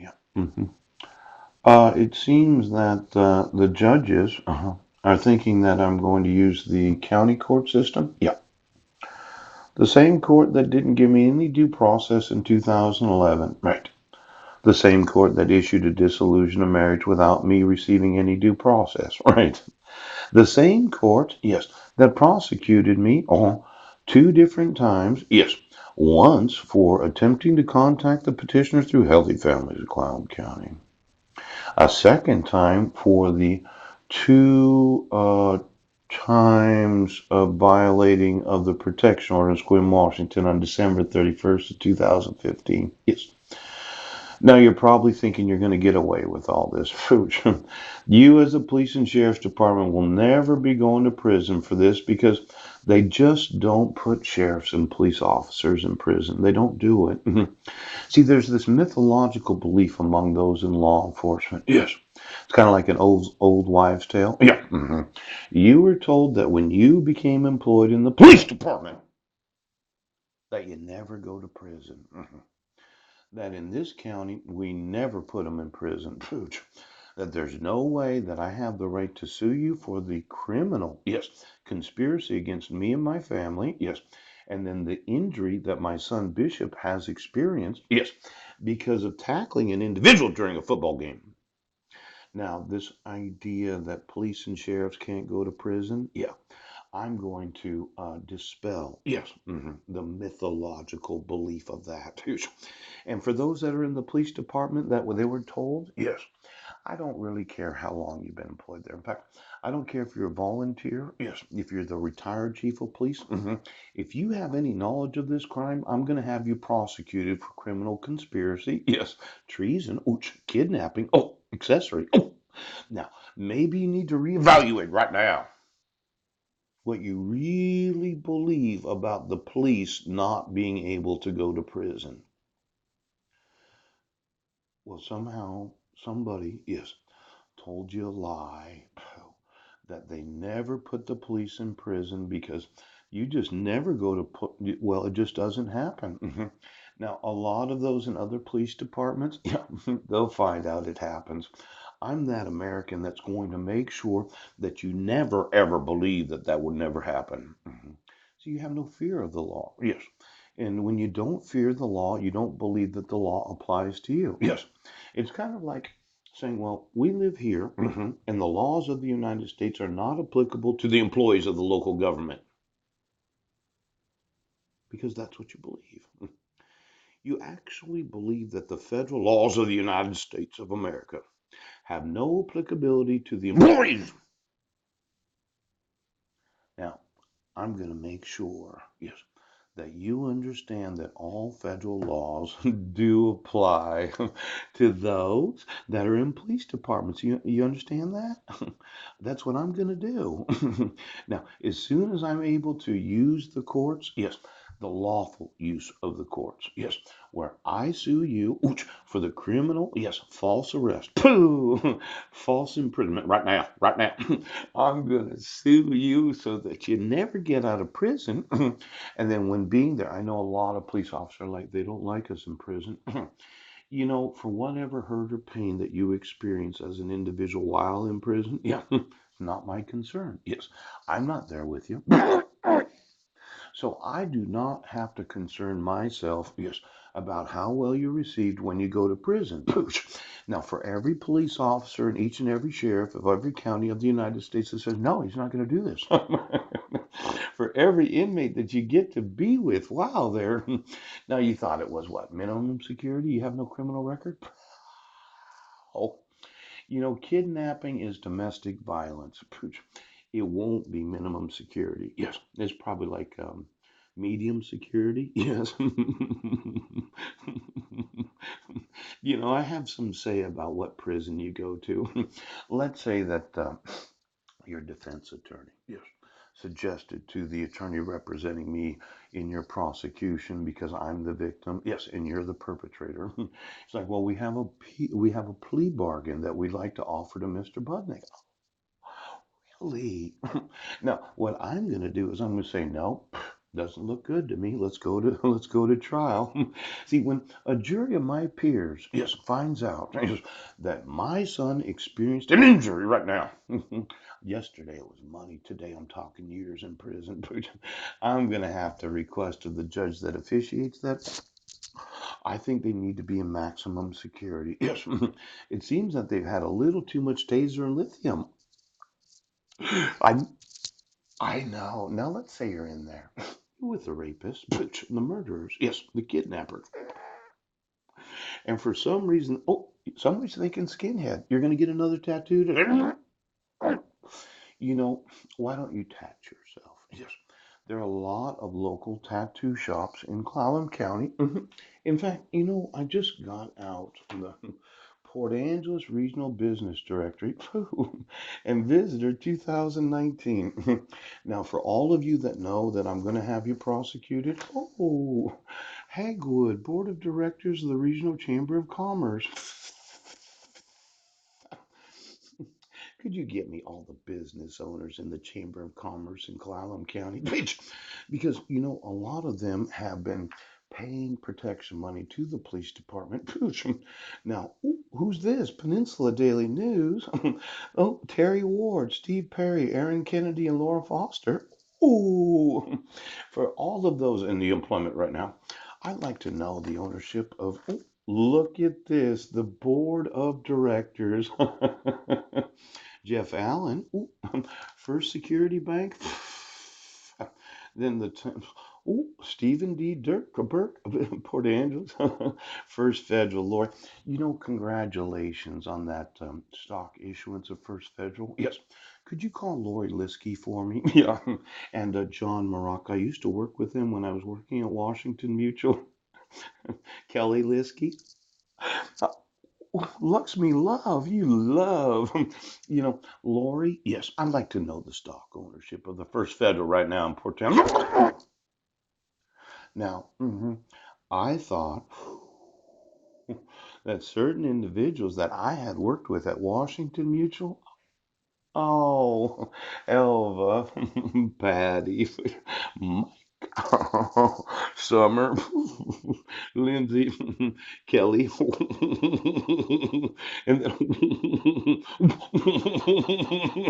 Yeah. hmm it seems that the judges are thinking that I'm going to use the county court system. Yeah. The same court that didn't give me any due process in 2011. Right. The same court that issued a dissolution of marriage without me receiving any due process. Right. The same court, yes, that prosecuted me on two different times. Yes. Once for attempting to contact the petitioners through Healthy Families of Cloud County. A second time for the two times of violating of the protection order in Sequim, Washington on December 31st of 2015. Yes. Now you're probably thinking you're going to get away with all this. You as a police and sheriff's department will never be going to prison for this because they just don't put sheriffs and police officers in prison. They don't do it. See, there's this mythological belief among those in law enforcement. Yes. It's kind of like an old wives' tale. Yeah. You were told that when you became employed in the police department, that you never go to prison. That in this county, we never put them in prison. That there's no way that I have the right to sue you for the criminal, yes, conspiracy against me and my family, yes, and then the injury that my son Bishop has experienced, yes, because of tackling an individual during a football game. Now, this idea that police and sheriffs can't go to prison, yeah, I'm going to dispel, yes, the mythological belief of that. And for those that are in the police department that they were told, yes, I don't really care how long you've been employed there. In fact, I don't care if you're a volunteer, yes, if you're the retired chief of police. If you have any knowledge of this crime, I'm going to have you prosecuted for criminal conspiracy, yes, treason, kidnapping, accessory. Now, maybe you need to reevaluate right now what you really believe about the police not being able to go to prison. Well, somehow somebody, yes, told you a lie that they never put the police in prison because you just never go to put, well, it just doesn't happen. Now, a lot of those in other police departments, yeah, they'll find out it happens. I'm that American that's going to make sure that you never ever believe that that would never happen. So you have no fear of the law. Yes. And when you don't fear the law, you don't believe that the law applies to you. Yes. It's kind of like saying, well, we live here, and the laws of the United States are not applicable to the employees of the local government because that's what you believe. You actually believe that the federal laws of the United States of America have no applicability to the employees. Now, I'm going to make sure, yes, that you understand that all federal laws do apply to those that are in police departments. You understand that? That's what I'm going to do. Now, as soon as I'm able to use the courts, yes, the lawful use of the courts, yes, where I sue you for the criminal, yes, false arrest, false imprisonment, right now. I'm going to sue you so that you never get out of prison. And then when being there, I know a lot of police officers are like, they don't like us in prison. You know, for whatever hurt or pain that you experience as an individual while in prison, yeah, not my concern. Yes, I'm not there with you. So I do not have to concern myself, yes, about how well you're received when you go to prison. Now, for every police officer and each and every sheriff of every county of the United States that says, no, he's not going to do this. For every inmate that you get to be with, wow, there. Now, you thought it was what? Minimum security? You have no criminal record? Oh, kidnapping is domestic violence. It won't be minimum security. Yes, it's probably like medium security. Yes. I have some say about what prison you go to. Let's say that your defense attorney, yes, suggested to the attorney representing me in your prosecution because I'm the victim, yes, and you're the perpetrator. It's like, well, we have a plea bargain that we'd like to offer to Mr. Budnick. Really? Now, what I'm going to do is I'm going to say no. Doesn't look good to me. Let's go to let's go to trial. See, when a jury of my peers, yes, finds out yes, that my son experienced an injury right now. Yesterday it was money. Today I'm talking years in prison. I'm gonna have to request of the judge that officiates that. I think they need to be in maximum security. Yes, it seems that they've had a little too much taser and lithium. I I know. Now let's say you're in there with the rapist, the murderers, yes, the kidnappers, and for some reason, oh, somebody's thinking skinhead. You're going to get another tattoo. You know, why don't you tattoo yourself? Yes. There are a lot of local tattoo shops in Clallam County. Mhm. In fact, I just got out the Port Angeles Regional Business Directory and Visitor 2019. Now, for all of you that know that I'm going to have you prosecuted, oh, Hagwood, Board of Directors of the Regional Chamber of Commerce. Could you get me all the business owners in the Chamber of Commerce in Clallam County? Because, a lot of them have been paying protection money to the police department. Now, who's this? Peninsula Daily News. Oh, Terry Ward, Steve Perry, Aaron Kennedy, and Laura Foster. Ooh, for all of those in the employment right now, I'd like to know the ownership of. Oh, look at this, the board of directors. Jeff Allen, ooh, First Security Bank. Then Stephen D. Dirk Burke of Port Angeles, First Federal Lawyer. Congratulations on that stock issuance of First Federal. Yes. Could you call Lori Liskey for me? Yeah. And John Maroc. I used to work with him when I was working at Washington Mutual. Kelly Liskey. Luxmy Love, you love. Lori, yes, I'd like to know the stock ownership of the First Federal right now in Port Town. Now, I thought that certain individuals that I had worked with at Washington Mutual, oh, Elva, Patty, Mike, Summer, Lindsay, Kelly, and then